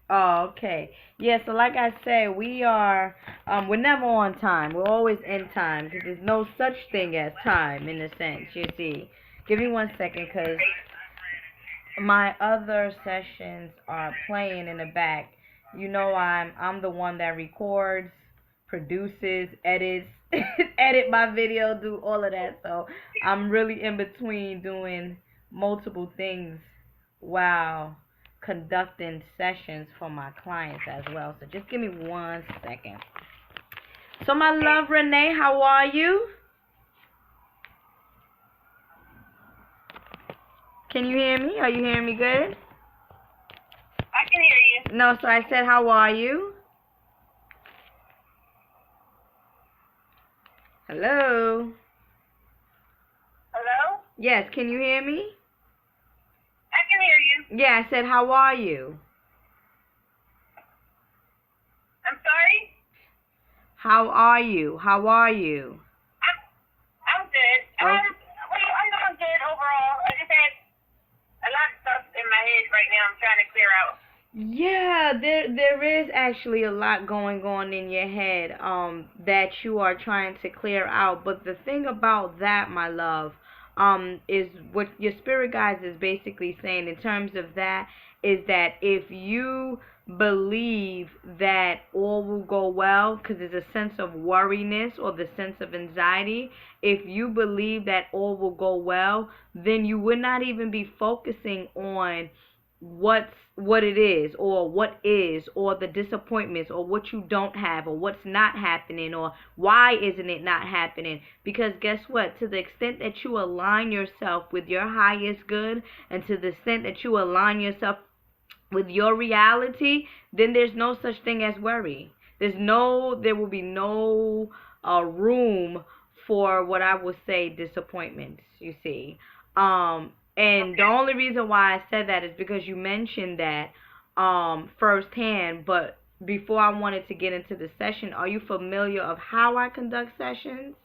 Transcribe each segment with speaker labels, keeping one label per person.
Speaker 1: Oh, okay. Yeah, so like I said, we're never on time. We're always in time because there's no such thing as time in a sense, you see. Give me 1 second because my other sessions are playing in the back. You know I'm the one that records, produces, edits, edit my video, do all of that. So I'm really in between doing multiple things while conducting sessions for my clients as well. So just give me 1 second. So my love Renee, how are you? Can you hear me? Are you hearing me good?
Speaker 2: I can hear you.
Speaker 1: No, so I said how are you? Hello?
Speaker 2: Hello?
Speaker 1: Yes, can you hear me?
Speaker 2: I can hear you.
Speaker 1: Yeah, I said how are you?
Speaker 2: I'm sorry?
Speaker 1: How are you? How are you?
Speaker 2: I'm good.
Speaker 1: Okay.
Speaker 2: I'm doing good overall. I just had a lot of stuff in my head right now I'm trying to clear out.
Speaker 1: Yeah, there is actually a lot going on in your head that you are trying to clear out. But the thing about that, my love, is what your spirit guides is basically saying in terms of that is that if you believe that all will go well because there's a sense of worriness or the sense of anxiety, if you believe that all will go well, then you would not even be focusing on what it is or the disappointments or what you don't have or what's not happening or why isn't it not happening, because guess what, to the extent that you align yourself with your highest good and to the extent that you align yourself with your reality, then there's no such thing as worry. There will be no room for what I would say disappointments, you see. And the only reason why I said that is because you mentioned that firsthand, but before I wanted to get into the session, are you familiar of how I conduct sessions?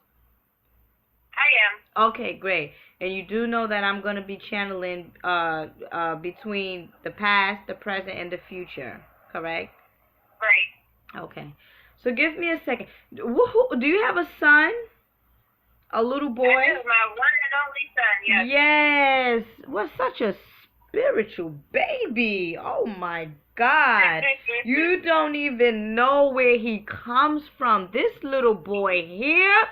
Speaker 2: I am.
Speaker 1: Okay, great. And you do know that I'm going to be channeling between the past, the present, and the future, correct?
Speaker 2: Right.
Speaker 1: Okay. So give me a second. Do you have a son? A little boy?
Speaker 2: I do. My one and only son, yes.
Speaker 1: Yes. What such a spiritual baby. Oh my God. You don't even know where he comes from. This little boy here.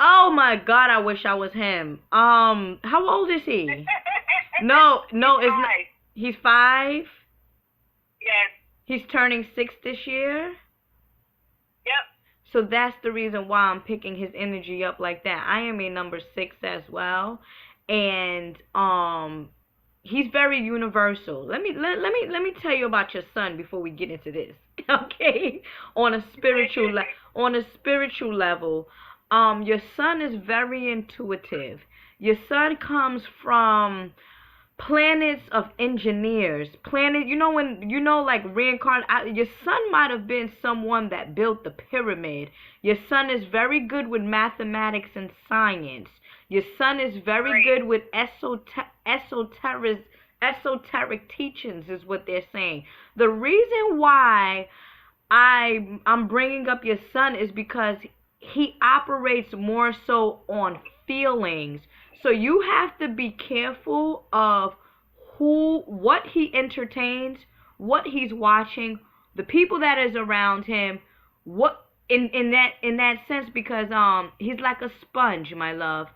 Speaker 1: Oh my God, I wish I was him. How old is he? No, it's not. He's 5?
Speaker 2: Yes.
Speaker 1: He's turning 6 this year?
Speaker 2: Yep.
Speaker 1: So that's the reason why I'm picking his energy up like that. I am a number 6 as well. And he's very universal. Let me tell you about your son before we get into this. Okay? On a spiritual level, your son is very intuitive. Your son comes from planets of engineers. Like reincarnate, your son might have been someone that built the pyramid. Your son is very good with mathematics and science. Your son is very good with esoteric teachings, is what they're saying. The reason why I'm bringing up your son is because he operates more so on feelings. So you have to be careful of what he entertains, what he's watching, the people that is around him, what in that sense, because he's like a sponge, my love.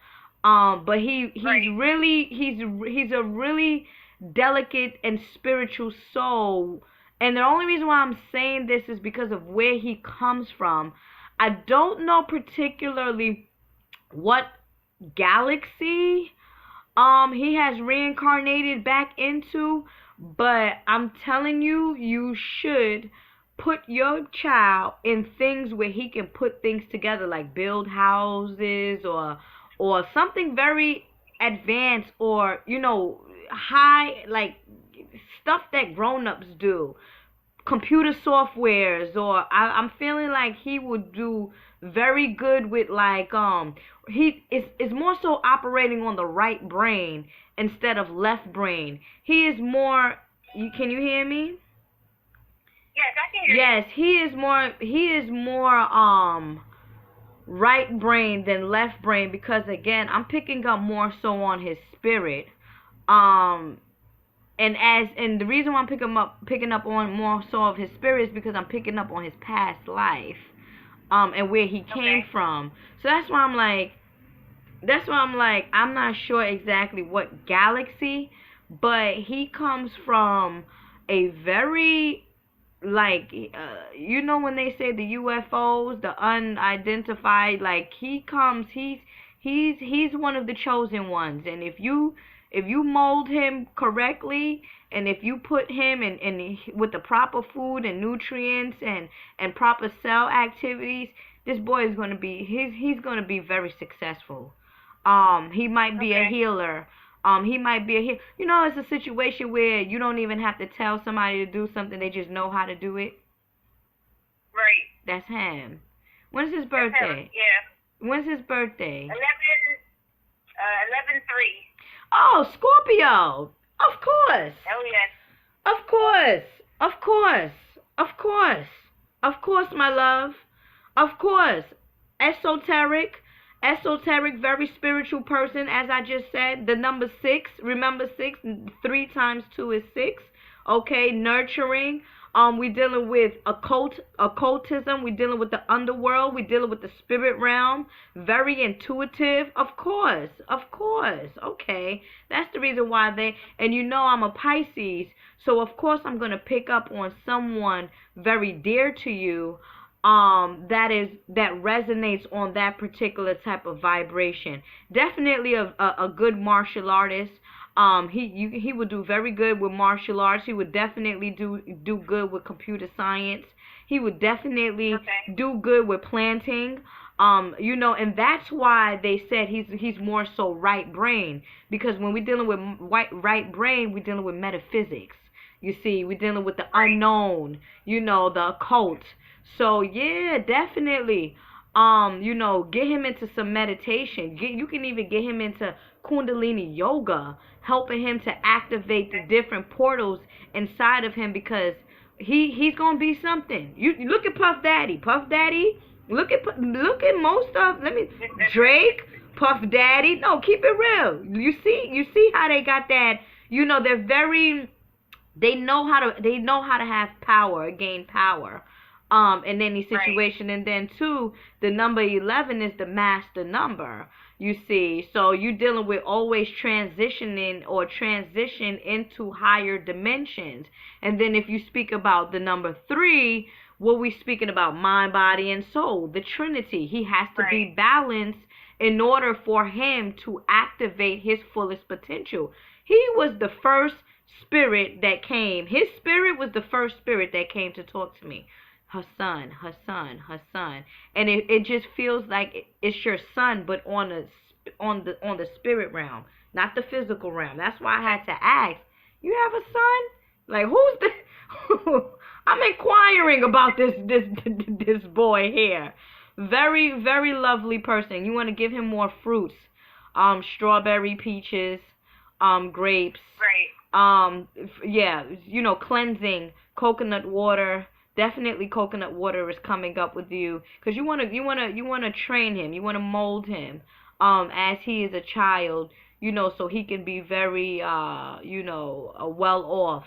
Speaker 1: But he's a really delicate and spiritual soul. And the only reason why I'm saying this is because of where he comes from. I don't know particularly what galaxy he has reincarnated back into, but I'm telling you, you should put your child in things where he can put things together, like build houses or something very advanced, or high, like stuff that grown-ups do, computer softwares, or I'm feeling like he would do very good with, like, he is more so operating on the right brain instead of left brain. He is more, can you hear me?
Speaker 2: Yes, I can hear you.
Speaker 1: Yes, he is more right brain than left brain, because again, I'm picking up more so on his spirit. Um and the reason why I'm picking up on more so of his spirit is because I'm picking up on his past life, and where he came
Speaker 2: Okay.
Speaker 1: from. So that's why I'm like I'm not sure exactly what galaxy, but he comes from a very, like, when they say the UFOs, the unidentified, like, he's one of the chosen ones. And if you mold him correctly, and if you put him in with the proper food and nutrients and proper cell activities, this boy is going to be he's going to be very successful. He might be a
Speaker 2: Okay.
Speaker 1: healer. He might be a healer. It's a situation where you don't even have to tell somebody to do something; they just know how to do it.
Speaker 2: Right.
Speaker 1: That's him. When's his
Speaker 2: That's him.
Speaker 1: birthday?
Speaker 2: Yeah.
Speaker 1: When's his birthday?
Speaker 2: 11-3.
Speaker 1: Oh, Scorpio. Of course.
Speaker 2: Oh yes.
Speaker 1: Of course. Of course. Of course. Of course, my love. Of course. Esoteric. Esoteric, very spiritual person, as I just said. The number 6. Remember 6? 3 times 2 is 6. Okay, nurturing. We dealing with occultism. We dealing with the underworld. We dealing with the spirit realm. Very intuitive. Of course. Of course. Okay. That's the reason why and I'm a Pisces, so of course I'm going to pick up on someone very dear to you, that resonates on that particular type of vibration. Definitely a good martial artist. He would do very good with martial arts. He would definitely do good with computer science. He would definitely
Speaker 2: Okay.
Speaker 1: do good with planting. And that's why they said he's more so right brain, because when we're dealing with right brain, we're dealing with metaphysics. You see, we're dealing with the
Speaker 2: Right.
Speaker 1: unknown, the occult. So yeah, definitely. Get him into some meditation. You can even get him into Kundalini yoga, helping him to activate the
Speaker 2: Okay.
Speaker 1: different portals inside of him, because he's gonna be something. You look at Puff Daddy. Puff Daddy. Look at most of let me Drake, Puff Daddy. No, keep it real. You see how they got that. They're very, they know how to have power, gain power, in any
Speaker 2: Right.
Speaker 1: situation. And then two, the number 11 is the master number. You see, so you dealing with always transitioning or transition into higher dimensions. And then if you speak about the number 3, what we speaking about, mind, body, and soul, the Trinity. He has to be
Speaker 2: Right.
Speaker 1: balanced in order for him to activate his fullest potential. He was the first spirit that came. His spirit was the first spirit that came to talk to me. Her son, her son, her son. And it just feels like it's your son, but on the spirit realm, not the physical realm. That's why I had to ask, you have a son? Like, who's the I'm inquiring about this boy here. Very, very lovely person. You want to give him more fruits. Strawberry, peaches, grapes,
Speaker 2: Right.
Speaker 1: yeah, cleansing, coconut water. Definitely coconut water is coming up with you, because you want to train him, you want to mold him, as he is a child, so he can be very, well off,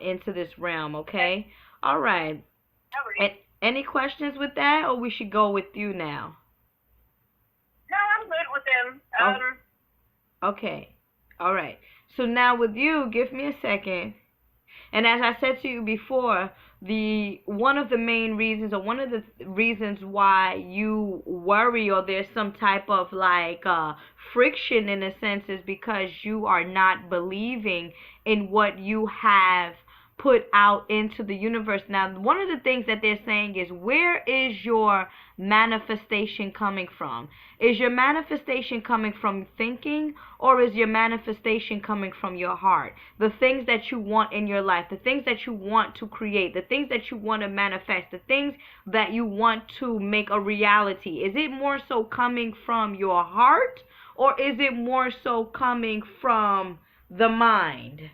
Speaker 1: into this realm.
Speaker 2: Okay.
Speaker 1: Okay. All right.
Speaker 2: All right.
Speaker 1: And any questions with that, or we should go with you now?
Speaker 2: No, I'm good with them.
Speaker 1: Oh, okay. All right. So now with you, give me a second. And as I said to you before, the one of the main reasons, or one of the reasons why you worry, or there's some type of, like, friction in a sense, is because you are not believing in what you have put out into the universe. Now, one of the things that they're saying is, where is your manifestation coming from? Is your manifestation coming from thinking, or is your manifestation coming from your heart? The things that you want in your life, the things that you want to create, the things that you want to manifest, the things that you want to make a reality. Is it more so coming from your heart, or is it more so coming from the mind?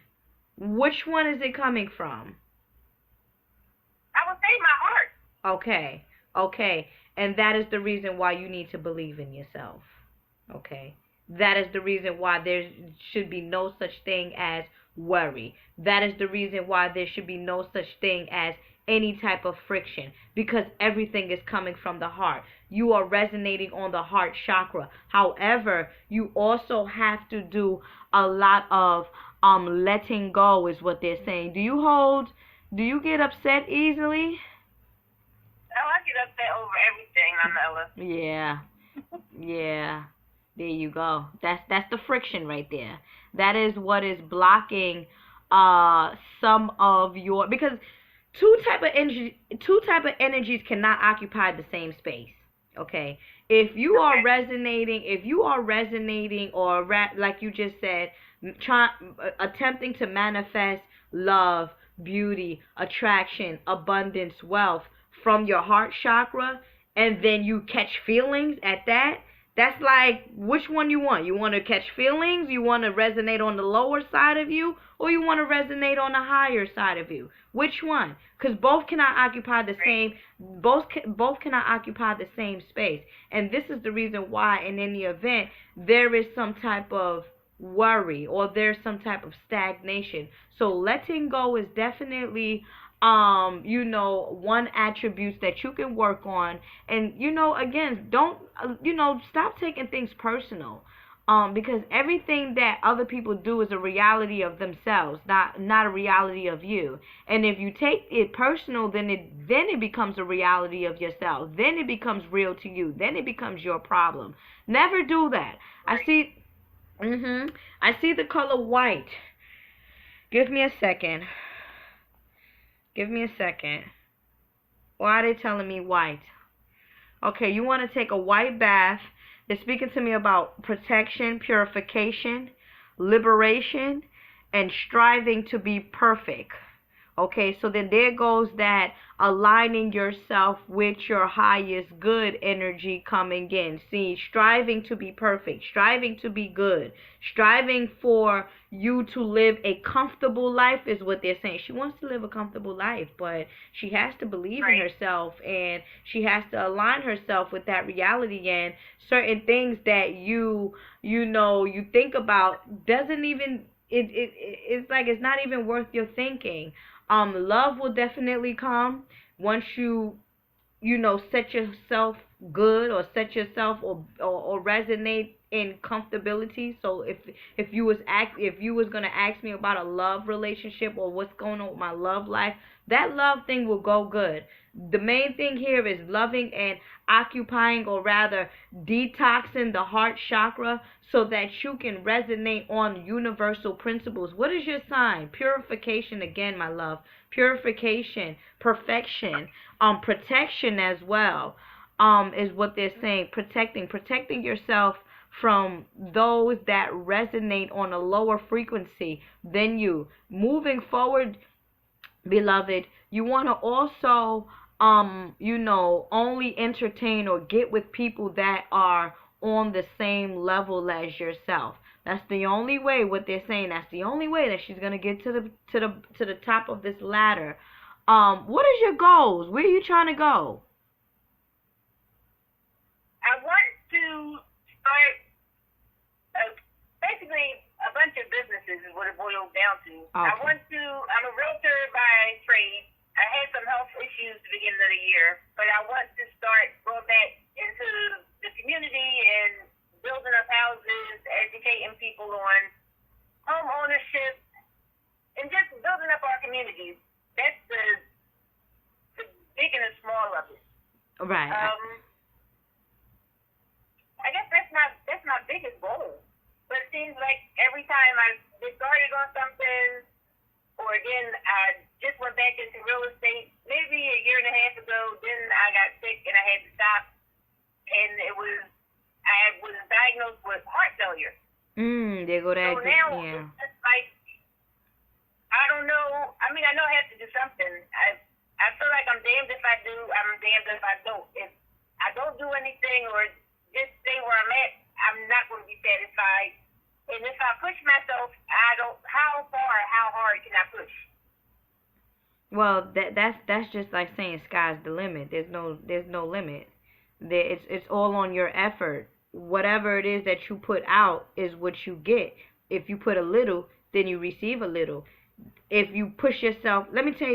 Speaker 1: Which one is it coming from? Okay. Okay. And that is the reason why you need to believe in yourself. Okay. That is the reason why there should be no such thing as worry. That is the reason why there should be no such thing as any type of friction, because everything is coming from the heart. You are resonating on the heart chakra. However, you also have to do a lot of letting go is what they're saying. Do you get upset easily?
Speaker 2: Oh, I get upset over everything, Mama Ella.
Speaker 1: Yeah. Yeah. There you go. That's the friction right there. That is what is blocking some of your, because two type of energies cannot occupy the same space. Okay?
Speaker 2: Okay.
Speaker 1: If you are resonating or like you just said, try attempting to manifest love, beauty, attraction, abundance, wealth from your heart chakra, and then you catch feelings at that, that's like, which one you want? You want to catch feelings? You want to resonate on the lower side of you? Or you want to resonate on the higher side of you? Which one? Because both cannot occupy the
Speaker 2: Right.
Speaker 1: same, both cannot occupy the same space. And this is the reason why in any event, there is some type of worry or there's some type of stagnation. So letting go is definitely one attributes that you can work on. And again, don't stop taking things personal, because everything that other people do is a reality of themselves, not a reality of you. And if you take it personal, then it becomes a reality of yourself, then it becomes real to you, then it becomes your problem. Never do that. I
Speaker 2: Right.
Speaker 1: see. I see the color white. Give me a second. Give me a second. Why are they telling me white? Okay, you want to take a white bath. They're speaking to me about protection, purification, liberation, and striving to be perfect. Okay, so then there goes that aligning yourself with your highest good energy coming in. See, striving to be perfect, striving to be good, striving for you to live a comfortable life is what they're saying. She wants to live a comfortable life, but she has to believe in
Speaker 2: Right.
Speaker 1: herself, and she has to align herself with that reality. And certain things that you think about doesn't even it's like it's not even worth your thinking. Love will definitely come once set yourself good, or set yourself, or resonate in comfortability. So if you was gonna ask me about a love relationship or what's going on with my love life, that love thing will go good. The main thing here is loving and occupying, or rather detoxing the heart chakra, so that you can resonate on universal principles. What is your sign? Purification again, my love. Purification, perfection, protection as well, is what they're saying. Protecting yourself from those that resonate on a lower frequency than you. Moving forward, beloved, you want to also only entertain or get with people that are on the same level as yourself. That's the only way. What they're saying, that's the only way that she's gonna get to the top of this ladder. What is your goals? Where are you trying to go?
Speaker 2: I want to start basically a bunch of businesses is what it boils down to.
Speaker 1: Okay.
Speaker 2: I'm a realtor by trade. I had some health issues at the beginning of the year, but I want to start going back into the community and building up houses, educating people on home ownership, and just building up our communities. That's the big and the small of it.
Speaker 1: Right.
Speaker 2: I guess that's my biggest goal. But it seems like every time I get started on something, or again, I just went back into real estate maybe a year and a half ago. Then I got sick and I had to stop, and I was diagnosed with heart failure.
Speaker 1: There go
Speaker 2: So
Speaker 1: that.
Speaker 2: now
Speaker 1: Yeah.
Speaker 2: it's just like I don't know. I mean, I know I have to do something. I feel like I'm damned if I do. I'm damned if I don't. If I don't do anything or just stay where I'm at, I'm not going to be satisfied. And if I push myself, I don't. How far, how hard can I push?
Speaker 1: Well, that's just like saying sky's the limit. There's no limit. It's all on your effort. Whatever it is that you put out is what you get. If you put a little, then you receive a little. If you push yourself, let me tell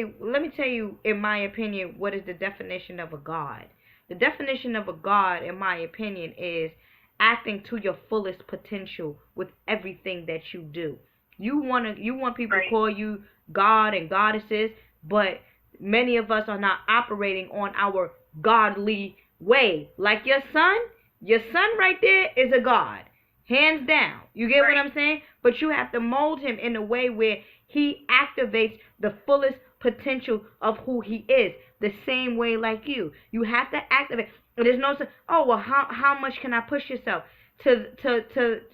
Speaker 1: you in my opinion what is the definition of a god. The definition of a god in my opinion is acting to your fullest potential with everything that you do. You want people to
Speaker 2: Right.
Speaker 1: call you god and goddesses, but many of us are not operating on our godly way. Like your son right there is a god, hands down. You get what
Speaker 2: Right.
Speaker 1: I'm saying? But you have to mold him in a way where he activates the fullest potential of who he is. The same way like you have to activate. There's no oh well, how much can I push yourself to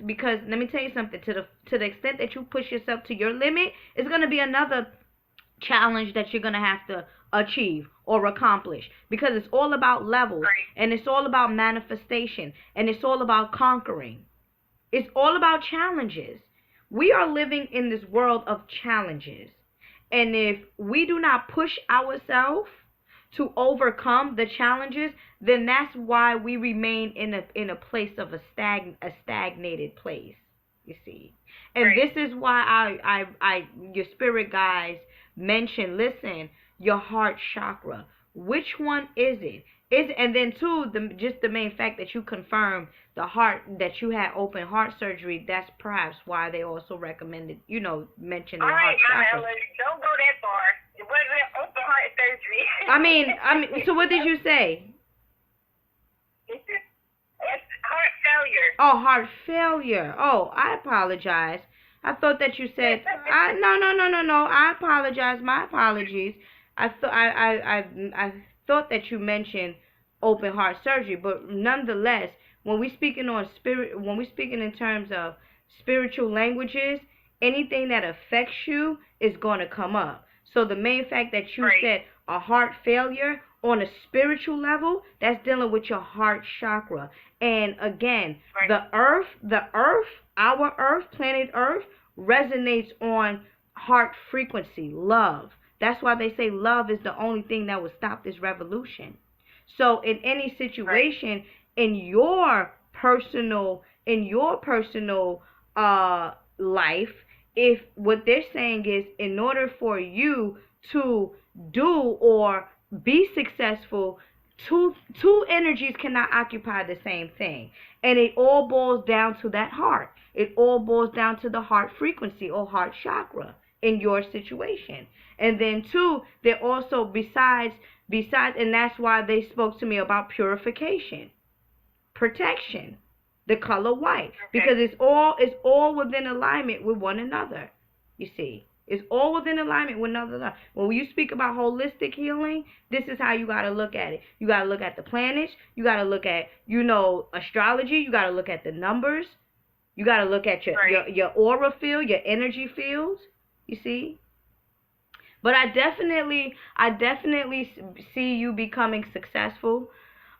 Speaker 1: because let me tell you something, to the extent that you push yourself to your limit, it's gonna be another challenge that you're gonna have to achieve or accomplish, because it's all about levels,
Speaker 2: Right.
Speaker 1: and it's all about manifestation, and it's all about conquering. It's all about challenges. We are living in this world of challenges. And if we do not push ourselves to overcome the challenges, then that's why we remain in a place of a stagnated place. You see, and
Speaker 2: Right.
Speaker 1: this is why your spirit guides mention. Listen, your heart chakra. Which one is it? And then two, just the main fact that you confirmed the heart, that you had open heart surgery. That's perhaps why they also recommended, mention
Speaker 2: All
Speaker 1: your
Speaker 2: right,
Speaker 1: heart
Speaker 2: Mama
Speaker 1: chakra.
Speaker 2: Ellen, don't go that far. It wasn't open heart surgery.
Speaker 1: I mean, so what did you say?
Speaker 2: It's heart failure.
Speaker 1: Oh, heart failure. Oh, I apologize. I thought that you said no, no, no, no, no. I apologize. My apologies. I thought that you mentioned open heart surgery, but nonetheless, when we speaking in terms of spiritual languages, anything that affects you is going to come up. So the main fact that you
Speaker 2: Right.
Speaker 1: said a heart failure on a spiritual level, that's dealing with your heart chakra. And again,
Speaker 2: Right.
Speaker 1: the earth, our earth, planet earth, resonates on heart frequency, love. That's why they say love is the only thing that will stop this revolution. So in any
Speaker 2: Right.
Speaker 1: situation, in your personal life, if what they're saying is, in order for you to do or be successful, two energies cannot occupy the same thing. And it all boils down to that heart. It all boils down to the heart frequency or heart chakra in your situation. And then two, they're also besides, and that's why they spoke to me about purification, protection, the color white,
Speaker 2: Okay.
Speaker 1: because it's all within alignment with one another. You see, it's all within alignment with another. When you speak about holistic healing, this is how you got to look at it. You got to look at the planets. You got to look at astrology. You got to look at the numbers. You got to look at your,
Speaker 2: Right.
Speaker 1: your aura field, your energy fields. You see. But I definitely see you becoming successful.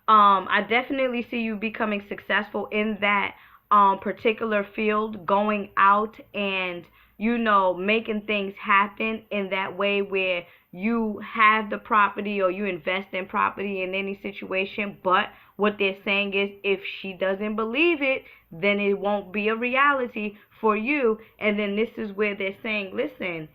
Speaker 1: I definitely see you becoming successful in that particular field, going out and making things happen in that way where you have the property or you invest in property in any situation. But what they're saying is, if she doesn't believe it, then it won't be a reality for you. And then this is where they're saying, listen,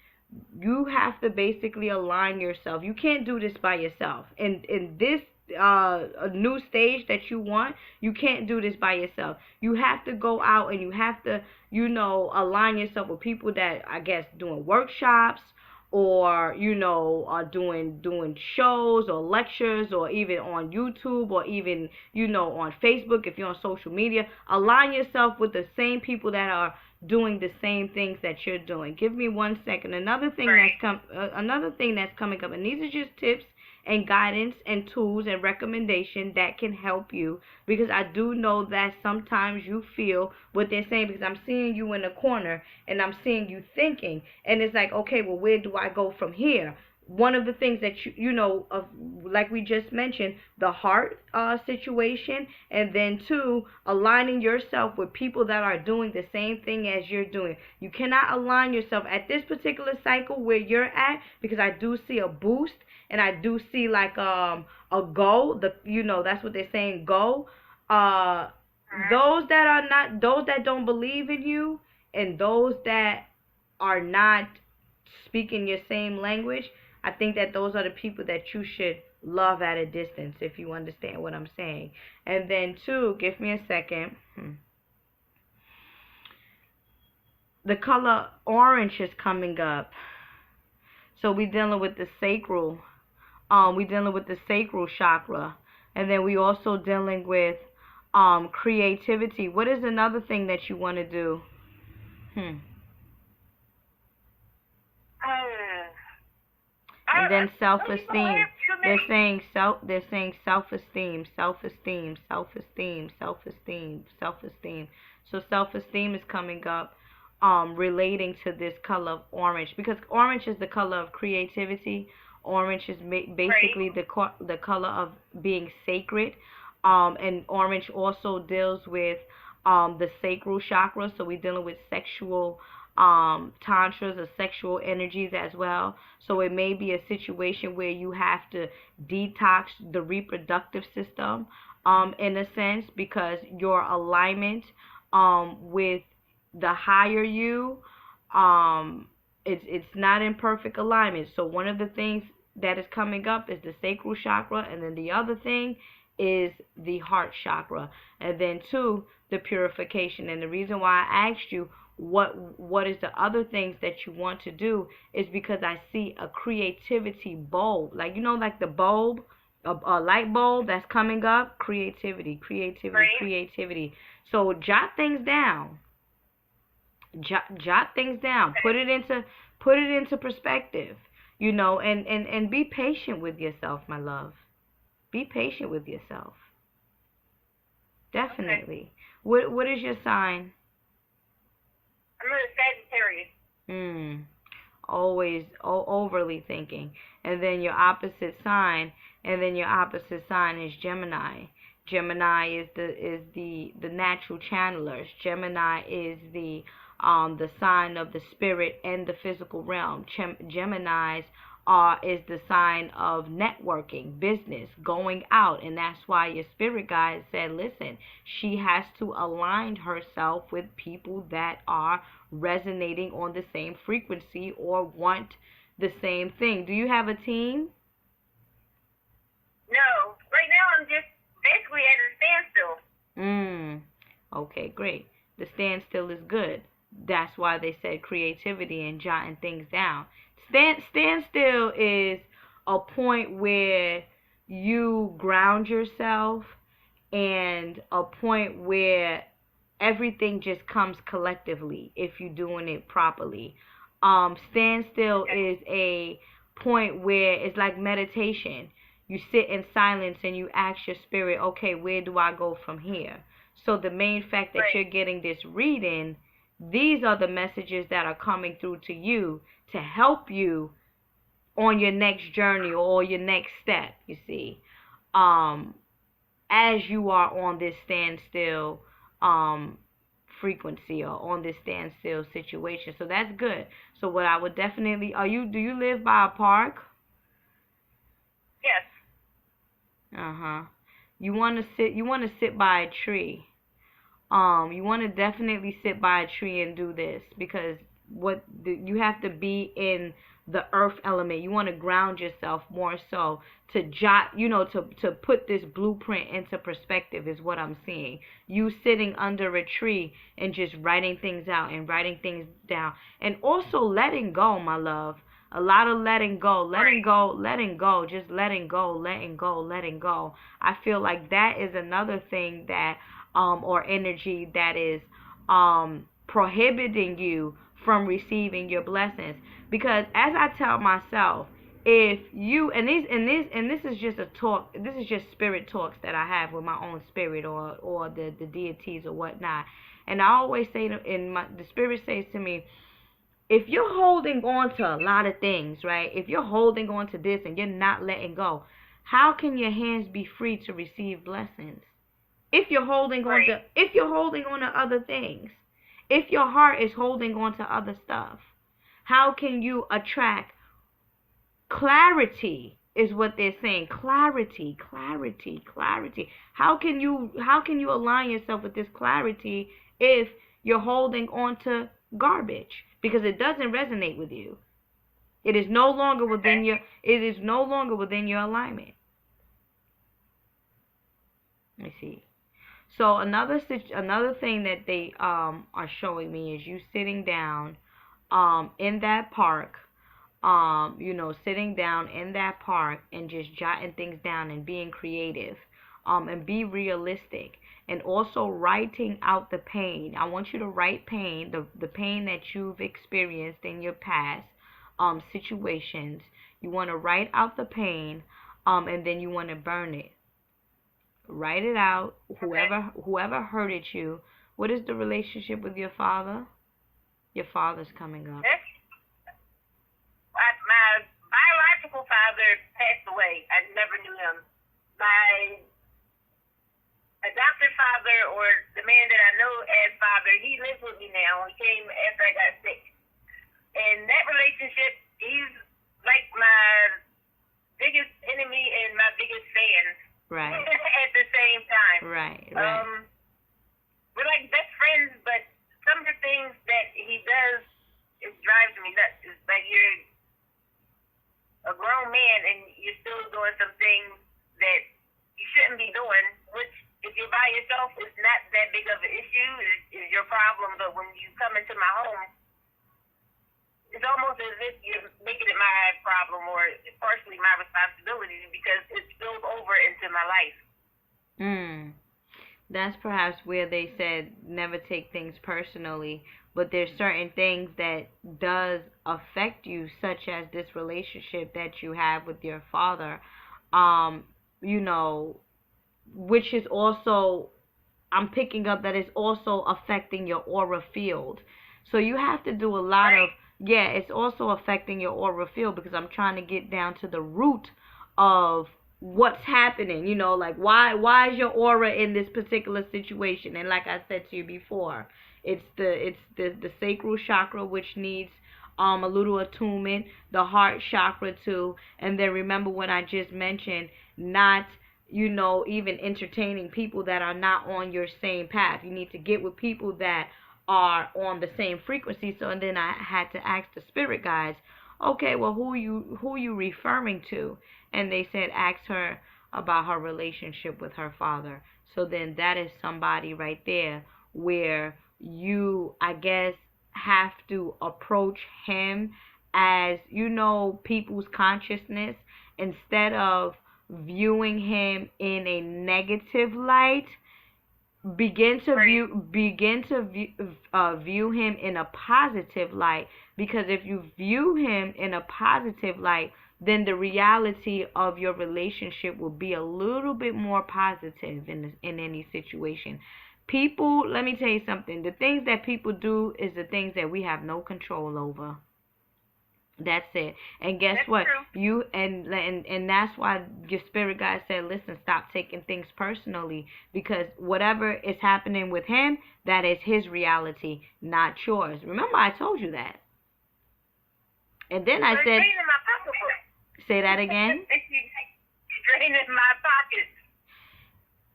Speaker 1: you have to basically align yourself. You can't do this by yourself. In this a new stage that you want, you can't do this by yourself. You have to go out and you have to, align yourself with people that, I guess, doing workshops, or are doing shows or lectures, or even on YouTube, or even on Facebook. If you're on social media, align yourself with the same people that are doing the same things that you're doing. Give me 1 second.
Speaker 2: Right.
Speaker 1: Another thing that's coming up, and these are just tips and guidance and tools and recommendation that can help you, because I do know that sometimes you feel what they're saying, because I'm seeing you in a corner and I'm seeing you thinking, and it's like, okay, well, where do I go from here? one of the things that you know of, like we just mentioned, the heart situation, and then two, aligning yourself with people that are doing the same thing as you're doing. You cannot align yourself at this particular cycle where you're at, because I do see a boost, and I do see like a go, the you know that's what they're saying, go. uh those that are not, those that don't believe in you, and those that are not speaking your same language, I think that those are the people that you should love at a distance, if you understand what I'm saying. And then two, give me a second. The color orange is coming up. So we dealing with the sacral. We dealing with the sacral chakra. And then we also dealing with creativity. What is another thing that you want to do? Hmm. And then self-esteem. They're saying self-esteem, self-esteem, self-esteem, self-esteem, self-esteem. So self-esteem is coming up, relating to this color of orange, because orange is the color of creativity. Orange is basically the color of being sacred. And orange also deals with the sacral chakra. So we're dealing with sexual tantras or sexual energies as well. So it may be a situation where you have to detox the reproductive system, in a sense, because your alignment with the higher you, um, it's not in perfect alignment. So one of the things that is coming up is the sacral chakra, and then the other thing is the heart chakra, and then two, the purification. And the reason why I asked you what is the other things that you want to do is because I see a creativity bulb, like you know, like the bulb, a light bulb that's coming up. Creativity, creativity, creativity. So jot things down. Jot things down. Put it into perspective. You know, and be patient with yourself, my love. Be patient with yourself. Definitely. What is your sign?
Speaker 2: I'm a Sagittarius.
Speaker 1: Hmm. Always overly thinking. And then your opposite sign, is Gemini. Gemini is the natural channelers. Gemini is the sign of the spirit and the physical realm. Geminis is the sign of networking, business, going out, and that's why your spirit guide said, listen, she has to align herself with people that are resonating on the same frequency or want the same thing. Do you have a team?
Speaker 2: No. Right now I'm just basically at a standstill.
Speaker 1: Okay, great. The standstill is good. That's why they said creativity and jotting things down. Standstill is a point where you ground yourself, and a point where everything just comes collectively if you're doing it properly. Standstill is a point where it's like meditation. You sit in silence and you ask your spirit, okay, where do I go from here? So the main fact that you're getting this reading, these are the messages that are coming through to you to help you on your next journey or your next step, you see. Um, as you are on this standstill um frequency, or on this standstill situation. So that's good. So what I would definitely, do you live by a park?
Speaker 2: Yes.
Speaker 1: Uh-huh. You want to sit by a tree. You want to definitely sit by a tree and do this, because you have to be in the earth element. You want to ground yourself more so to to put this blueprint into perspective is what I'm seeing. You sitting under a tree and just writing things out and writing things down, and also letting go, my love. A lot of letting go, letting go, just letting go, letting go, letting go. I feel like that is another thing that or energy that is prohibiting you from receiving your blessings. Because as I tell myself, if you, and this is just a talk, this is just spirit talks that I have with my own spirit, or the deities or whatnot. And I always say, the spirit says to me, if you're holding on to a lot of things, right? If you're holding on to this and you're not letting go, how can your hands be free to receive blessings?
Speaker 2: Right.
Speaker 1: If you're holding on to other things, if your heart is holding on to other stuff, how can you attract clarity? Is what they're saying. Clarity, clarity, clarity. How can you align yourself with this clarity if you're holding on to garbage? Because it doesn't resonate with you. It is no longer within
Speaker 2: Okay.
Speaker 1: your alignment. Let me see. So another thing that they are showing me is you sitting down in that park, sitting down in that park and just jotting things down and being creative, and be realistic, and also writing out the pain. I want you to write pain, the pain that you've experienced in your past situations. You want to write out the pain, and then you want to burn it. Write it out.
Speaker 2: Okay.
Speaker 1: Whoever hurted you. What is the relationship with your father? Your father's coming up.
Speaker 2: That's, my biological father passed away. I never knew him. My adopted father, or the man that I know as father, he lives with me now. He came after I got sick. And that relationship, he's like my biggest enemy and my biggest fan.
Speaker 1: Right.
Speaker 2: At the same time.
Speaker 1: Right.
Speaker 2: We're like best friends, but some of the things that he does, it drives me nuts. It's like you're a grown man and you're still doing some things that you shouldn't be doing, which if you're by yourself, it's not that big of an issue. It's your problem. But when you come into my home, it's almost as if you're making it my problem or partially my responsibility because it spills over into my life.
Speaker 1: That's perhaps where they said never take things personally, but there's certain things that does affect you, such as this relationship that you have with your father. Um, you know, which is also, I'm picking up that it's also affecting your aura field. So you have to do a lot of,
Speaker 2: Right.
Speaker 1: yeah, it's also affecting your aura field, because I'm trying to get down to the root of what's happening, like why is your aura in this particular situation. And like I said to you before, it's the sacral chakra, which needs a little attunement, the heart chakra too. And then remember when I just mentioned not even entertaining people that are not on your same path. You need to get with people that are on the same frequency. So, and then I had to ask the spirit guides, okay, well, who you referring to? And they said ask her about her relationship with her father. So then that is somebody right there where you, I guess, have to approach him as, people's consciousness, instead of viewing him in a negative light.
Speaker 2: Right.
Speaker 1: View him in a positive light, because if you view him in a positive light, then the reality of your relationship will be a little bit more positive in any situation. People, let me tell you something, the things that people do is the things that we have no control over. That's it. And guess
Speaker 2: That's
Speaker 1: what?
Speaker 2: true.
Speaker 1: And that's why your spirit guide said, listen, stop taking things personally, because whatever is happening with him, that is his reality, not yours. Remember, I told you that. And then I
Speaker 2: But it's
Speaker 1: said,
Speaker 2: draining my pocketbook.
Speaker 1: say that again.
Speaker 2: It's draining my pockets.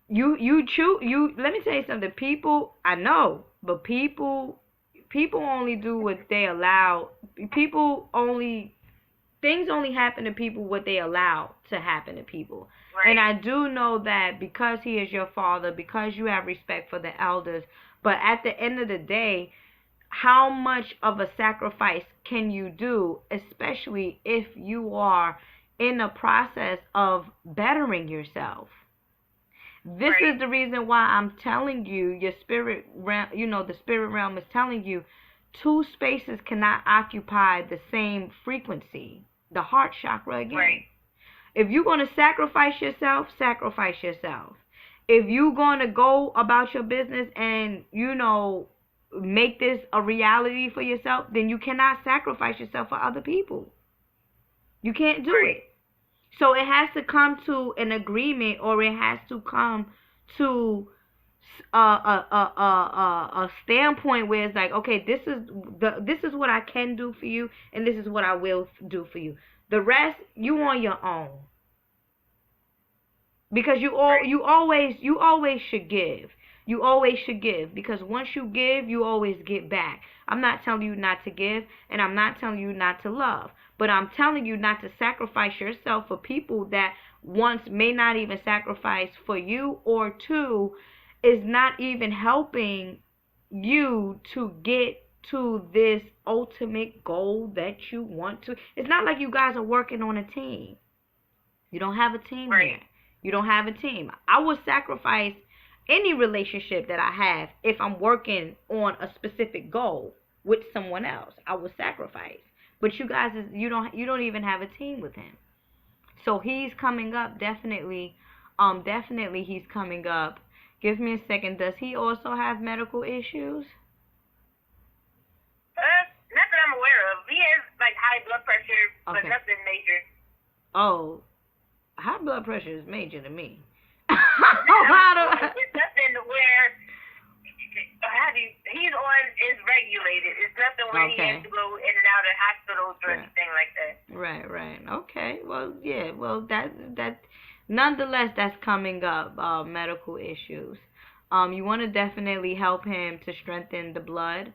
Speaker 1: You let me tell you something. People, I know, but people only do what they allow. People only Things only happen to people what they allow to happen to people. And
Speaker 2: Right.
Speaker 1: I do know that because he is your father, because you have respect for the elders, but at the end of the day, how much of a sacrifice can you do, especially if you are in the process of bettering yourself? This
Speaker 2: Right.
Speaker 1: is the reason why I'm telling you, your spirit realm, the spirit realm is telling you, two spaces cannot occupy the same frequency. The heart chakra again.
Speaker 2: Right.
Speaker 1: If you're going to sacrifice yourself, sacrifice yourself. If you're going to go about your business and, make this a reality for yourself, then you cannot sacrifice yourself for other people. You can't do
Speaker 2: Right.
Speaker 1: it. So it has to come to an agreement, or it has to come to a standpoint where it's like, okay, this is what I can do for you, and this is what I will do for you. The rest, you on your own. Because
Speaker 2: Right.
Speaker 1: you always should give. You always should give, because once you give, you always get back. I'm not telling you not to give, and I'm not telling you not to love, but I'm telling you not to sacrifice yourself for people that, once, may not even sacrifice for you, or two, is not even helping you to get to this ultimate goal that you want to. It's not like you guys are working on a team. You don't have a team here.
Speaker 2: Right.
Speaker 1: You don't have a team. I would sacrifice any relationship that I have if I'm working on a specific goal with someone else. I would sacrifice. But you guys, you don't even have a team with him. So he's coming up, definitely. Definitely he's coming up. Give me a second. Does he also have medical issues?
Speaker 2: Not that I'm aware of. He has like high blood pressure, but
Speaker 1: Okay.
Speaker 2: nothing major.
Speaker 1: Oh, high blood pressure is major to me.
Speaker 2: It's nothing where he's on is regulated. It's nothing where he has to go in and out of hospitals or anything like that.
Speaker 1: Right, right. Okay. Well, yeah. Well, that nonetheless, that's coming up. Medical issues. You want to definitely help him to strengthen the blood.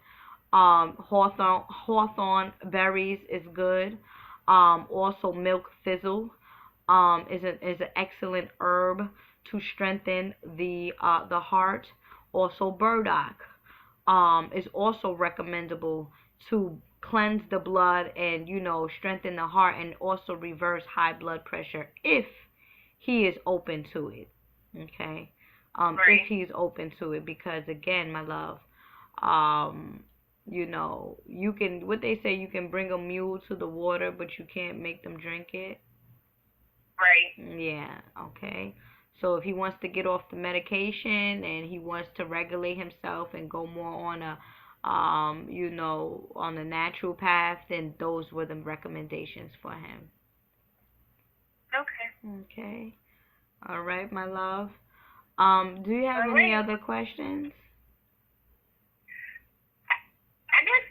Speaker 1: Hawthorn berries is good. Also milk thistle is an excellent herb to strengthen the heart. Also burdock is also recommendable to cleanse the blood and, strengthen the heart, and also reverse high blood pressure if he is open to it. Okay. If
Speaker 2: Right.
Speaker 1: he's open to it, because again, my love, um, you can, what they say, you can bring a mule to the water, but you can't make them drink it.
Speaker 2: Right.
Speaker 1: Yeah, okay. So if he wants to get off the medication and he wants to regulate himself and go more on a on a natural path, then those were the recommendations for him.
Speaker 2: Okay.
Speaker 1: Okay. All right, my love. Do you have
Speaker 2: All
Speaker 1: any
Speaker 2: right.
Speaker 1: other questions?
Speaker 2: I guess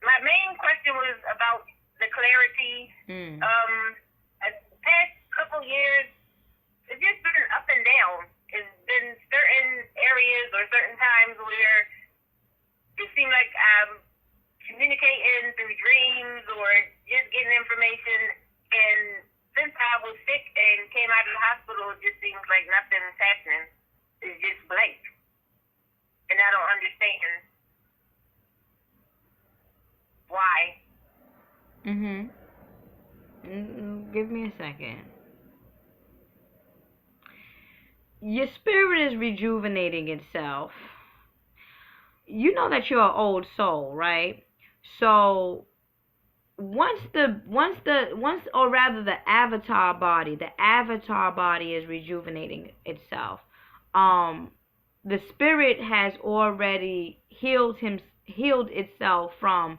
Speaker 2: my main question was about the clarity.
Speaker 1: Mm.
Speaker 2: The past couple years, it's just been up and down. It's been certain areas or certain times where it seemed like I'm communicating through dreams or just getting information. And since I was sick and came out of the hospital, it just seems like nothing's happening. It's just blank. And I don't understand why.
Speaker 1: Give me a second. Your spirit is rejuvenating itself. You know that you're an old soul, right? So once or rather the avatar body is rejuvenating itself. Um the spirit has already healed itself from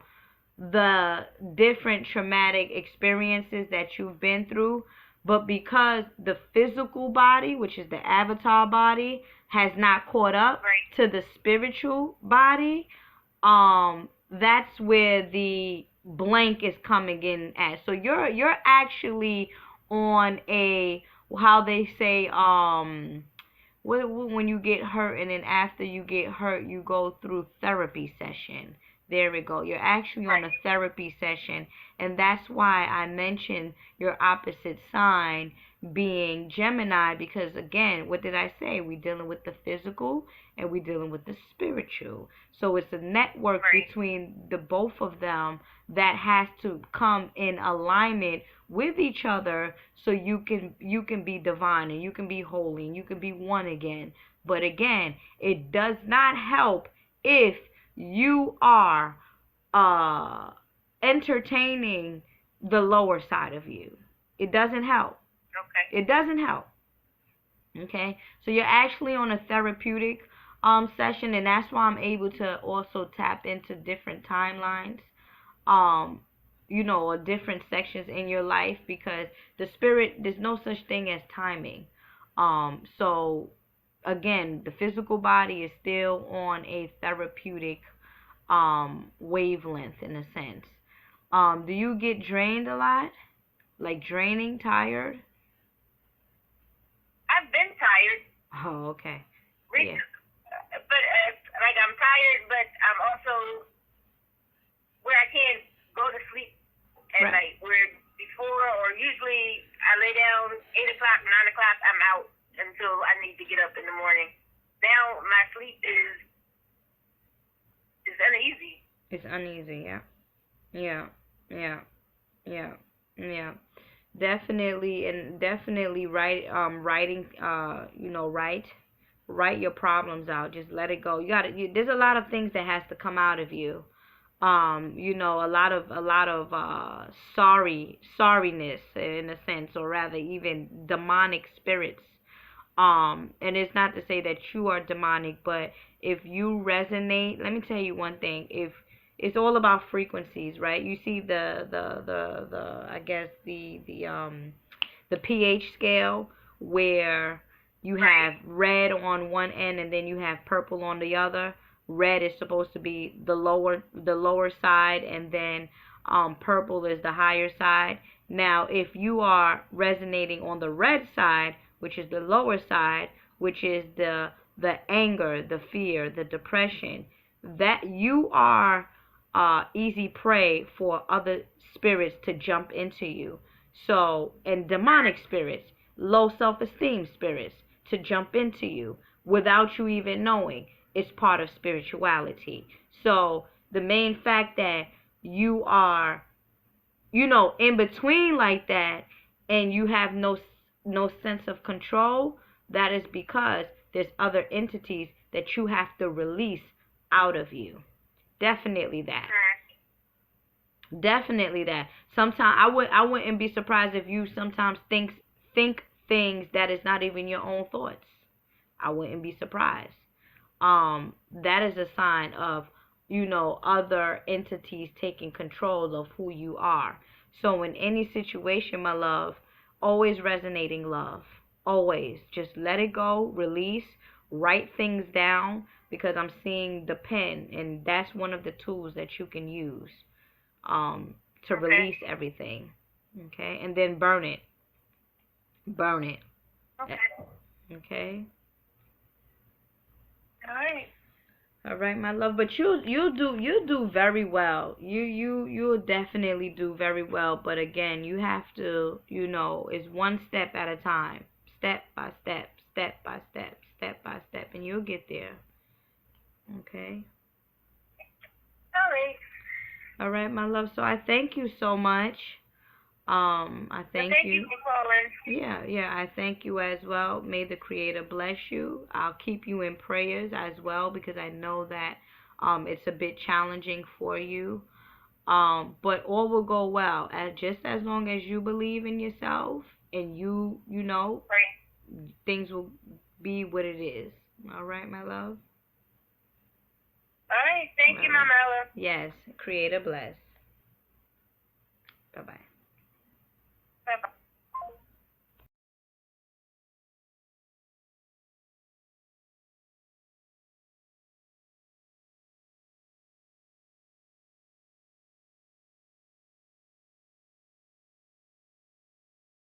Speaker 1: the different traumatic experiences that you've been through, but because the physical body, which is the avatar body, has not caught up
Speaker 2: Right.
Speaker 1: to the spiritual body, that's where the blank is coming in at. So you're actually on a, how they say, when you get hurt and then after you get hurt you go through therapy session. There we go. You're actually on a
Speaker 2: Right.
Speaker 1: therapy session, and that's why I mentioned your opposite sign being Gemini, because again, what did I say? We're dealing with the physical and we're dealing with the spiritual. So it's a network
Speaker 2: Right.
Speaker 1: between the both of them that has to come in alignment with each other, so you can be divine and you can be holy and you can be one again. But again, it does not help if you are uh entertaining the lower side of you. It doesn't help.
Speaker 2: Okay.
Speaker 1: It doesn't help. Okay? So you're actually on a therapeutic session, and that's why I'm able to also tap into different timelines, um or different sections in your life, because the spirit, there's no such thing as timing. So again, the physical body is still on a therapeutic wavelength in a sense. Do you get drained a lot? Like draining, tired?
Speaker 2: I've been tired.
Speaker 1: Oh, okay.
Speaker 2: Yeah. But like I'm tired, but I'm also where I can't go to sleep at night. Where before, or usually I lay down 8 o'clock, 9 o'clock, I'm out until I need to get up in the morning. Now my sleep is uneasy.
Speaker 1: It's uneasy, yeah. Yeah. Yeah. Yeah. Yeah. Definitely, and definitely writing, write your problems out. Just let it go. There's a lot of things that has to come out of you. A lot of sorriness in a sense, or rather even demonic spirits. And it's not to say that you are demonic, but if you resonate, let me tell you one thing. If it's all about frequencies, right? You see the I guess the pH scale, where you have red on one end and then you have purple on the other. Red is supposed to be the lower side, and then purple is the higher side. Now, if you are resonating on the red side, which is the lower side, which is the anger, the fear, the depression, that you are easy prey for other spirits to jump into you. So, and demonic spirits, low self-esteem spirits, to jump into you without you even knowing. It's part of spirituality. So, the main fact that you are, in between like that, and you have no sense of control, that is because there's other entities that you have to release out of you. Definitely that. Definitely that. Sometimes I wouldn't be surprised if you sometimes think things that is not even your own thoughts. I wouldn't be surprised. That is a sign of, other entities taking control of who you are. So in any situation, my love, always resonating love. Always. Just let it go, release, write things down, because I'm seeing the pen, and that's one of the tools that you can use to release everything. Okay? And then burn it. Burn it. Okay?
Speaker 2: All right.
Speaker 1: All right, my love. But you do very well. You'll definitely do very well. But again, you have to, it's one step at a time, step by step, step by step, step by step, and you'll get there. Okay.
Speaker 2: All right.
Speaker 1: All right, my love. So I thank you so much. I thank
Speaker 2: Thank
Speaker 1: you.
Speaker 2: you for calling.
Speaker 1: Yeah, I thank you as well. May the Creator bless you. I'll keep you in prayers as well, because I know that it's a bit challenging for you. But all will go well, just as long as you believe in yourself, and things will be what it is. All right, my love.
Speaker 2: All right. Thank you, Mama Ella.
Speaker 1: Yes, Creator bless. Bye bye.
Speaker 2: Bye bye.